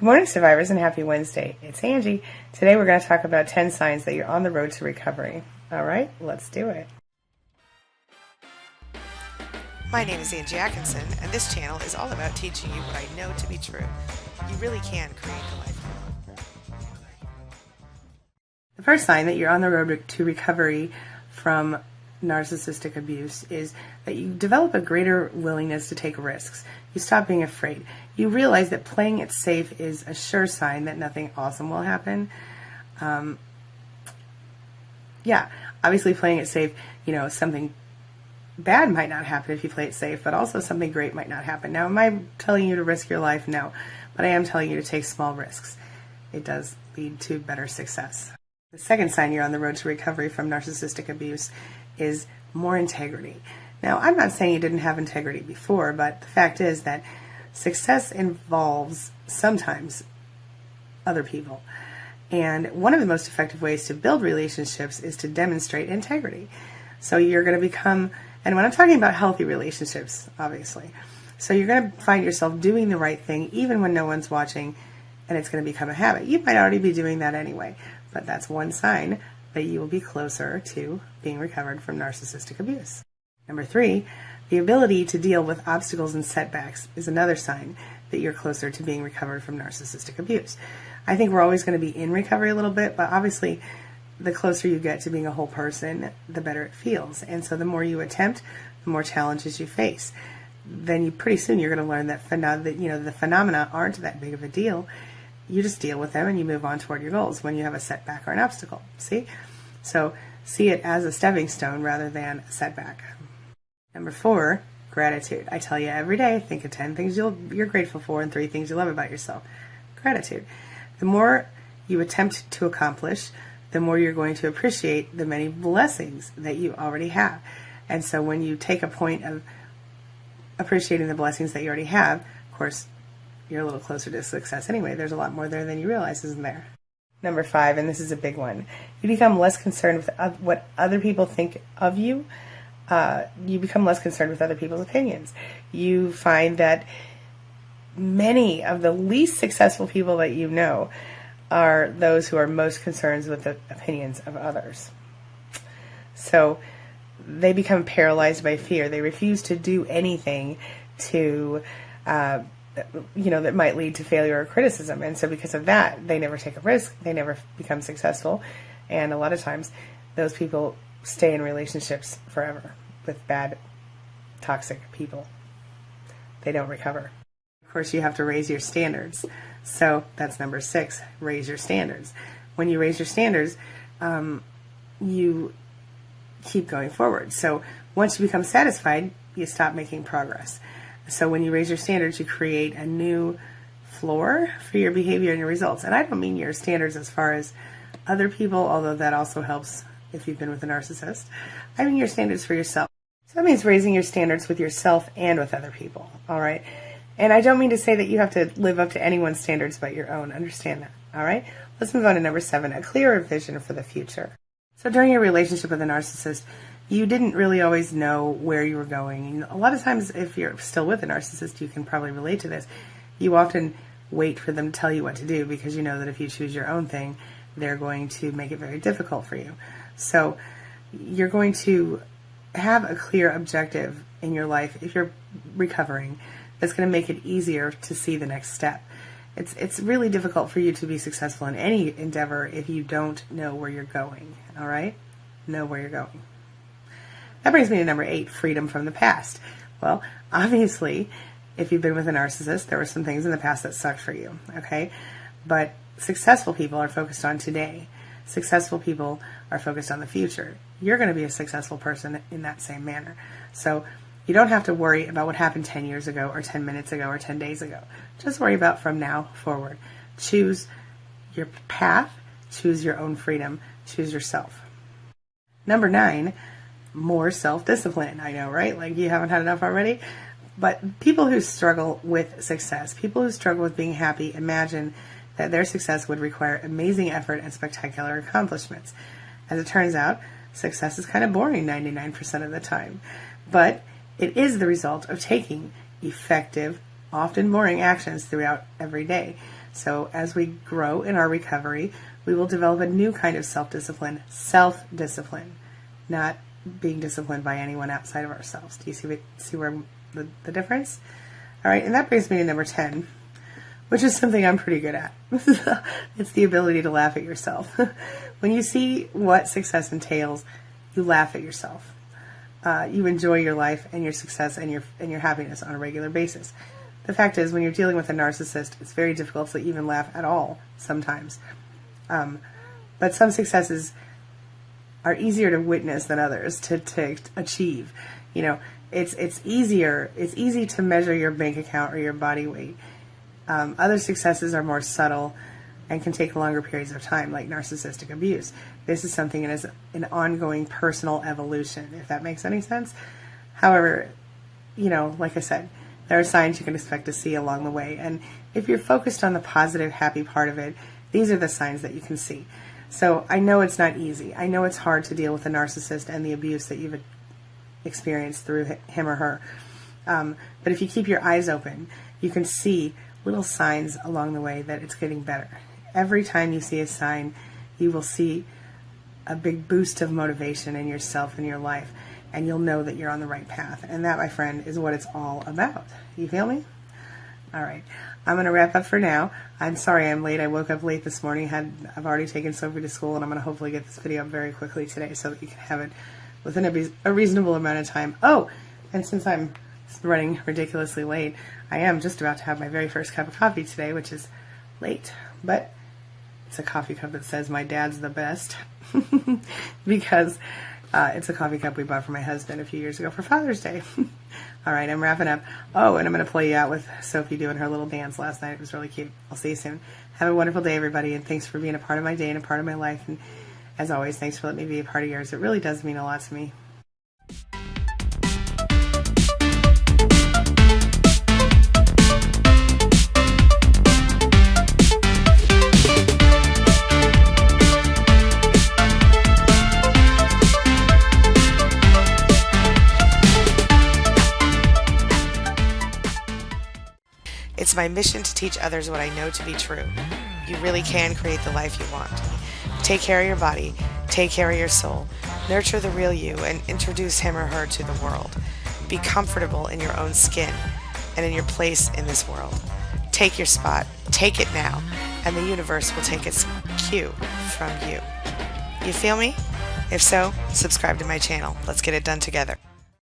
Good morning, survivors, and happy Wednesday. It's Angie. Today we're going to talk about 10 signs that you're on the road to recovery. All right, let's do it. My name is Angie Atkinson, and this channel is all about teaching you what I know to be true. You really can create the life you want. The first sign that you're on the road to recovery from narcissistic abuse is that you develop a greater willingness to take risks. You stop being afraid. You realize that playing it safe is a sure sign that nothing awesome will happen. Obviously playing it safe, something bad might not happen if you play it safe, but also something great might not happen. Now, am I telling you to risk your life? No, but I am telling you to take small risks. It does lead to better success. The second sign you're on the road to recovery from narcissistic abuse is more integrity. Now, I'm not saying you didn't have integrity before, but the fact is that success involves sometimes other people. And one of the most effective ways to build relationships is to demonstrate integrity. So you're going to become, and when I'm talking about healthy relationships, obviously, so you're going to find yourself doing the right thing even when no one's watching, and it's going to become a habit. You might already be doing that anyway, but that's one sign that you will be closer to being recovered from narcissistic abuse. Number 3, the ability to deal with obstacles and setbacks is another sign that you're closer to being recovered from narcissistic abuse. I think we're always going to be in recovery a little bit, but obviously the closer you get to being a whole person, the better it feels. And so the more you attempt, the more challenges you face. Then pretty soon you're going to learn that the phenomena aren't that big of a deal. You just deal with them and you move on toward your goals when you have a setback or an obstacle. See? So see it as a stepping stone rather than a setback. Number 4, gratitude. I tell you every day, think of 10 things you're grateful for and 3 things you love about yourself. Gratitude. The more you attempt to accomplish, the more you're going to appreciate the many blessings that you already have. And so when you take a point of appreciating the blessings that you already have, of course, you're a little closer to success anyway. There's a lot more there than you realize, isn't there? Number 5, and this is a big one. You become less concerned with what other people think of you. You become less concerned with other people's opinions. You find that many of the least successful people that you know are those who are most concerned with the opinions of others. So they become paralyzed by fear. They refuse to do anything to that might lead to failure or criticism. And so because of that, they never take a risk, they never become successful, and a lot of times those people stay in relationships forever with bad, toxic people. They don't recover. Of course, you have to raise your standards. So that's number 6, raise your standards. When you raise your standards, you keep going forward. So once you become satisfied, you stop making progress. So when you raise your standards, you create a new floor for your behavior and your results. And I don't mean your standards as far as other people, although that also helps if you've been with a narcissist. I mean your standards for yourself. So that means raising your standards with yourself and with other people, all right? And I don't mean to say that you have to live up to anyone's standards but your own. Understand that, all right? Let's move on to number 7, a clearer vision for the future. So during your relationship with a narcissist, you didn't really always know where you were going. A lot of times, if you're still with a narcissist, you can probably relate to this. You often wait for them to tell you what to do because you know that if you choose your own thing, they're going to make it very difficult for you. So you're going to have a clear objective in your life if you're recovering that's going to make it easier to see the next step. It's really difficult for you to be successful in any endeavor if you don't know where you're going, all right? Know where you're going. That brings me to number 8, freedom from the past. Well, obviously, if you've been with a narcissist, there were some things in the past that sucked for you, okay? But successful people are focused on today. Successful people are focused on the future. You're going to be a successful person in that same manner. So you don't have to worry about what happened 10 years ago or 10 minutes ago or 10 days ago. Just worry about from now forward. Choose your path. Choose your own freedom. Choose yourself. Number 9, more self-discipline. I know, right? Like you haven't had enough already? But people who struggle with success, people who struggle with being happy, imagine that their success would require amazing effort and spectacular accomplishments. As it turns out, success is kind of boring 99% of the time. But it is the result of taking effective often boring actions throughout every day. So as we grow in our recovery, we will develop a new kind of self-discipline, not being disciplined by anyone outside of ourselves. Do you see where the difference? All right, and that brings me to number 10, which is something I'm pretty good at. It's the ability to laugh at yourself. When you see what success entails, you laugh at yourself. You enjoy your life and your success and your happiness on a regular basis. The fact is, when you're dealing with a narcissist, it's very difficult to even laugh at all sometimes. But some successes are easier to witness than others to achieve. You know, it's easy to measure your bank account or your body weight. Other successes are more subtle and can take longer periods of time, like narcissistic abuse. This is something that is an ongoing personal evolution, if that makes any sense. However, you know, like I said, there are signs you can expect to see along the way. And if you're focused on the positive, happy part of it, these are the signs that you can see. So I know it's not easy. I know it's hard to deal with a narcissist and the abuse that you've experienced through him or her. But if you keep your eyes open, you can see little signs along the way that it's getting better. Every time you see a sign, you will see a big boost of motivation in yourself and your life, and you'll know that you're on the right path. And that, my friend, is what it's all about. You feel me? All right. I'm going to wrap up for now. I'm sorry I'm late. I woke up late this morning. I've already taken Sophie to school, and I'm going to hopefully get this video up very quickly today so that you can have it within a reasonable amount of time. Oh, and since I'm running ridiculously late, I am just about to have my very first cup of coffee today, which is late, but it's a coffee cup that says my dad's the best because it's a coffee cup we bought for my husband a few years ago for Father's Day. All right, I'm wrapping up. Oh, and I'm going to play you out with Sophie doing her little dance last night. It was really cute. I'll see you soon. Have a wonderful day, everybody, and thanks for being a part of my day and a part of my life. And as always, thanks for letting me be a part of yours. It really does mean a lot to me. It's my mission to teach others what I know to be true. You really can create the life you want. Take care of your body, take care of your soul, nurture the real you, and introduce him or her to the world. Be comfortable in your own skin and in your place in this world. Take your spot, take it now, and the universe will take its cue from you. You feel me? If so, subscribe to my channel. Let's get it done together.